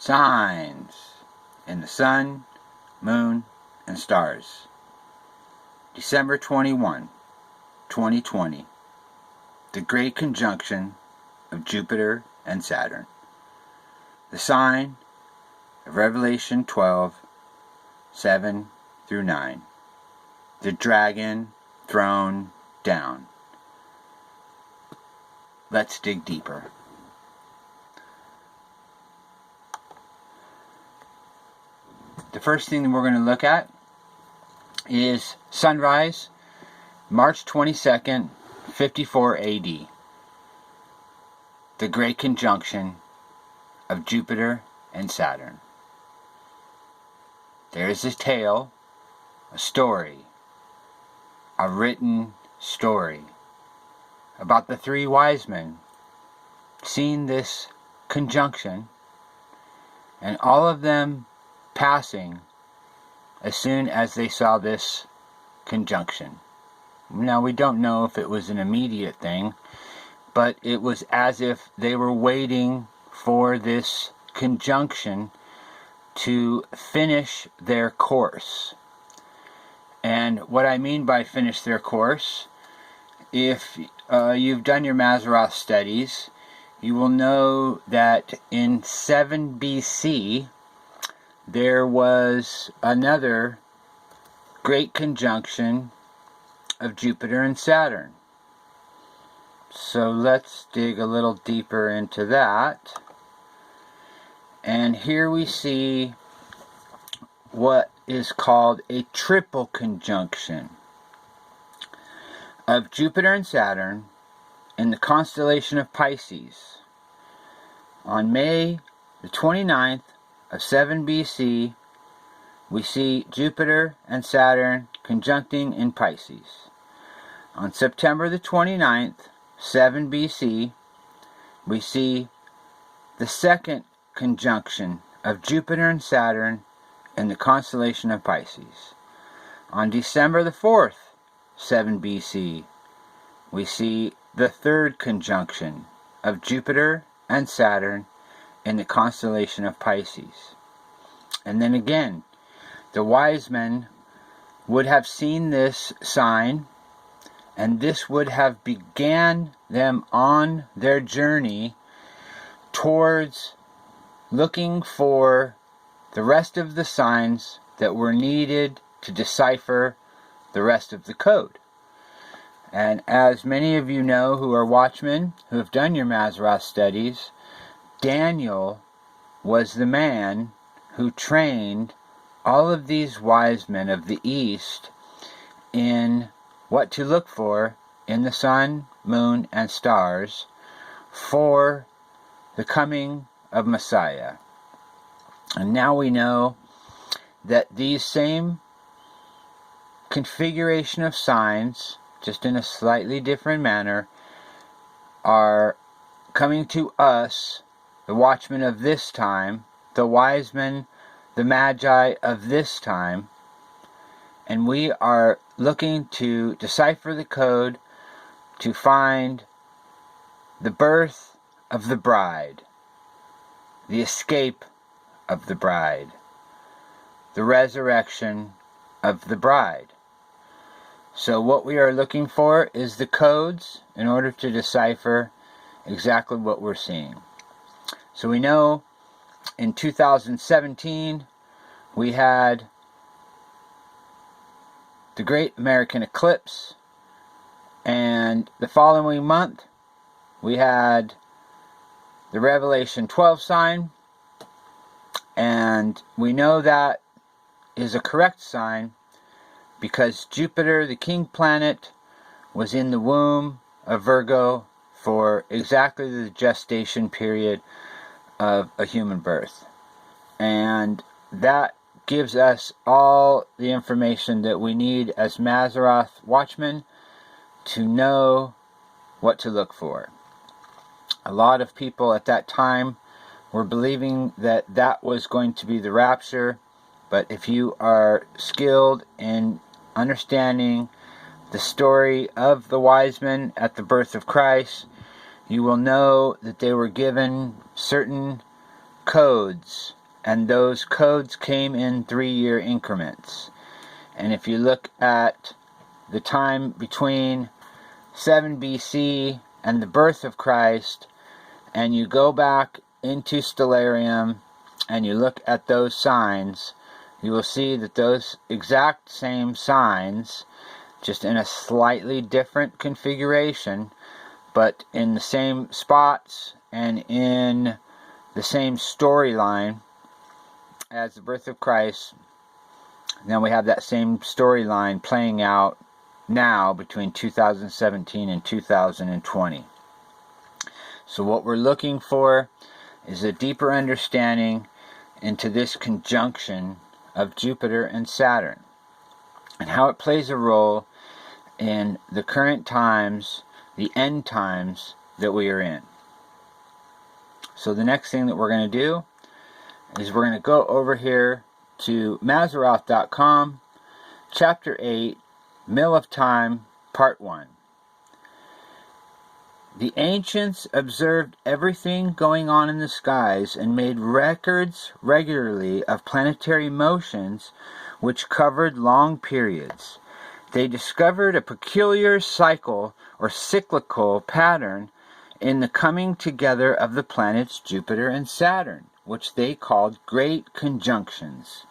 Signs in the sun, moon, and stars. December 21, 2020. The Great Conjunction of Jupiter and Saturn. The sign of Revelation 12, 7 through 9. The dragon thrown down. Let's dig deeper. The first thing that we're going to look at is sunrise, March 22nd, 54 AD. The Great Conjunction of Jupiter and Saturn. There is a tale, a story, a written story about the three wise men seeing this conjunction, and all of them passing as soon as they saw this conjunction. Now, we don't know if it was an immediate thing, but it was as if they were waiting for this conjunction to finish their course. And what I mean by finish their course, if you've done your Mazzaroth studies, you will know that in 7 BC, there was another great conjunction of Jupiter and Saturn. So let's dig a little deeper into that. And here we see what is called a triple conjunction of Jupiter and Saturn in the constellation of Pisces. On May the 29th of 7 BC, we see Jupiter and Saturn conjuncting in Pisces. On September the 29th, 7 BC, we see the second conjunction of Jupiter and Saturn in the constellation of Pisces. On December the 4th, 7 BC, we see the third conjunction of Jupiter and Saturn in the constellation of Pisces. And then again, the wise men would have seen this sign, and this would have began them on their journey towards looking for the rest of the signs that were needed to decipher the rest of the code. And as many of you know who are watchmen, who have done your Mazzaroth studies, Daniel was the man who trained all of these wise men of the East in what to look for in the sun, moon, and stars for the coming of Messiah. And now we know that these same configuration of signs, just in a slightly different manner, are coming to us, the watchmen of this time, the wise men, the magi of this time, and we are looking to decipher the code to find the birth of the bride, the escape of the bride, the resurrection of the bride. So what we are looking for is the codes in order to decipher exactly what we're seeing. So we know in 2017 we had the Great American Eclipse, and the following month we had the Revelation 12 sign, and we know that is a correct sign because Jupiter, the king planet, was in the womb of Virgo for exactly the gestation period of a human birth. And that gives us all the information that we need as Mazzaroth watchmen to know what to look for. A lot of people at that time were believing that that was going to be the rapture, but if you are skilled in understanding the story of the wise men at the birth of Christ, you will know that they were given certain codes and those codes came in 3-year increments. And if you look at the time between 7 BC and the birth of Christ, and you go back into Stellarium and you look at those signs, you will see that those exact same signs, just in a slightly different configuration, but in the same spots and in the same storyline as the birth of Christ. Now we have that same storyline playing out now between 2017 and 2020. So what we're looking for is a deeper understanding into this conjunction of Jupiter and Saturn and how it plays a role in the current times, the end times that we are in. So the next thing that we're going to do is we're going to go over here to Mazzaroth.com, Chapter 8, Mill of Time, Part 1. The ancients observed everything going on in the skies and made records regularly of planetary motions which covered long periods. They discovered a peculiar cycle or cyclical pattern in the coming together of the planets Jupiter and Saturn, which they called great conjunctions,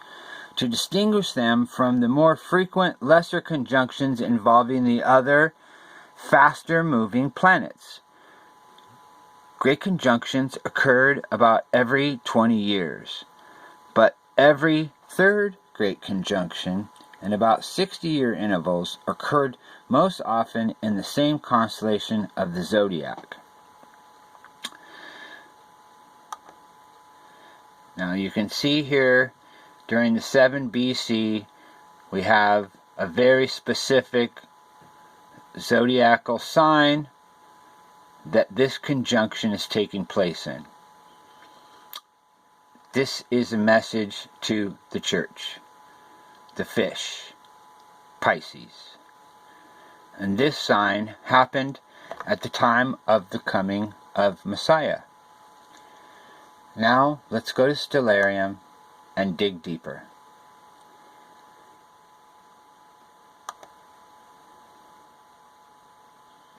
to distinguish them from the more frequent lesser conjunctions involving the other faster-moving planets. Great conjunctions occurred about every 20 years, but every third great conjunction and about 60-year intervals occurred most often in the same constellation of the zodiac. Now you can see here during the 7 BC we have a very specific zodiacal sign that this conjunction is taking place in. This is a message to the church, the fish, Pisces. And this sign happened at the time of the coming of Messiah. Now let's go to Stellarium and dig deeper.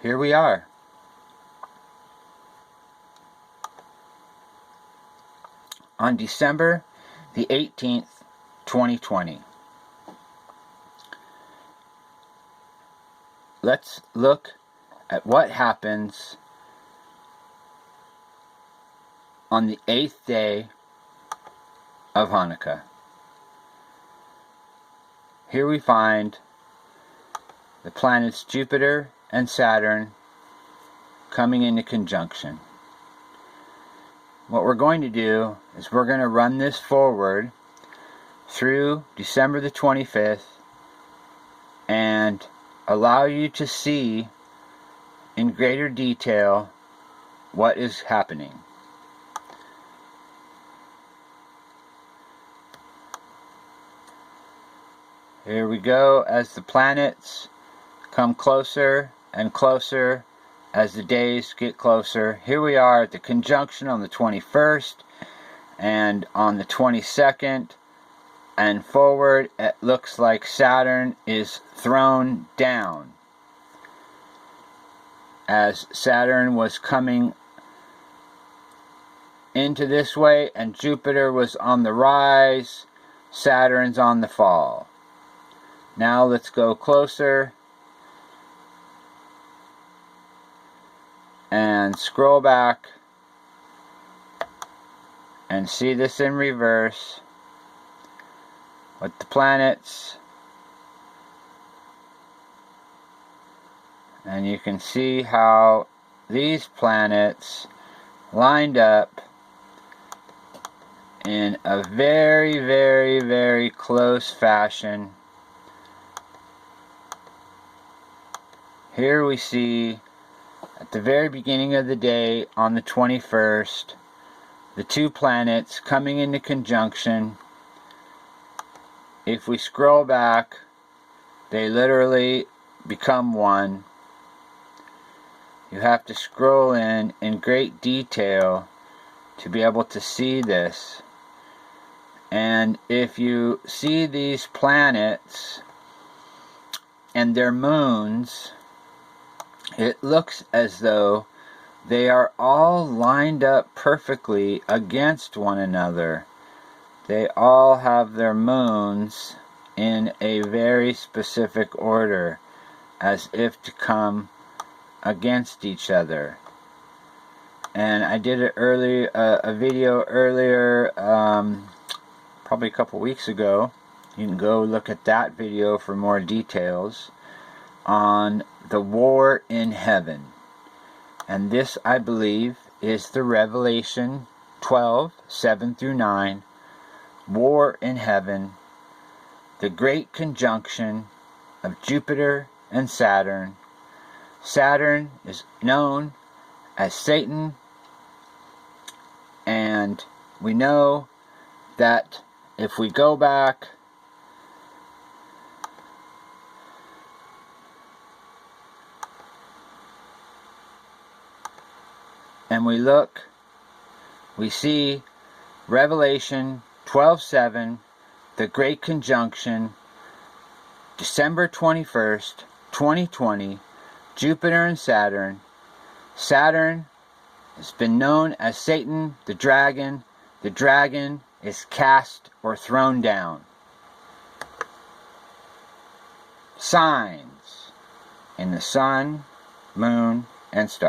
Here we are. On December the 18th, 2020. Let's look at what happens on the 8th day of Hanukkah. Here we find the planets Jupiter and Saturn coming into conjunction. What we're going to do is we're going to run this forward through December the 25th and allow you to see in greater detail what is happening. Here we go as the planets come closer and closer as the days get closer. Here we are at the conjunction on the 21st and on the 22nd and forward it looks like Saturn is thrown down. As Saturn was coming into this way and Jupiter was on the rise, Saturn's on the fall. Now let's go closer and scroll back and see this in reverse with the planets, and you can see how these planets lined up in a very, very, very close fashion. Here we see at the very beginning of the day on the 21st, the two planets coming into conjunction. If we scroll back, they literally become one. You have to scroll in great detail to be able to see this. And if you see these planets and their moons, it looks as though they are all lined up perfectly against one another. They all have their moons in a very specific order, as if to come against each other. And I did it earlier, a video earlier, probably a couple weeks ago. You can go look at that video for more details on the war in heaven. And this, I believe, is the Revelation 12, 7 through 9, war in heaven, the great conjunction of Jupiter and Saturn. Saturn is known as Satan, and we know that if we go back and we look, we see Revelation 12:7, the Great Conjunction, December 21st, 2020, Jupiter and Saturn. Saturn has been known as Satan, the dragon. The dragon is cast or thrown down. Signs in the sun, moon, and stars.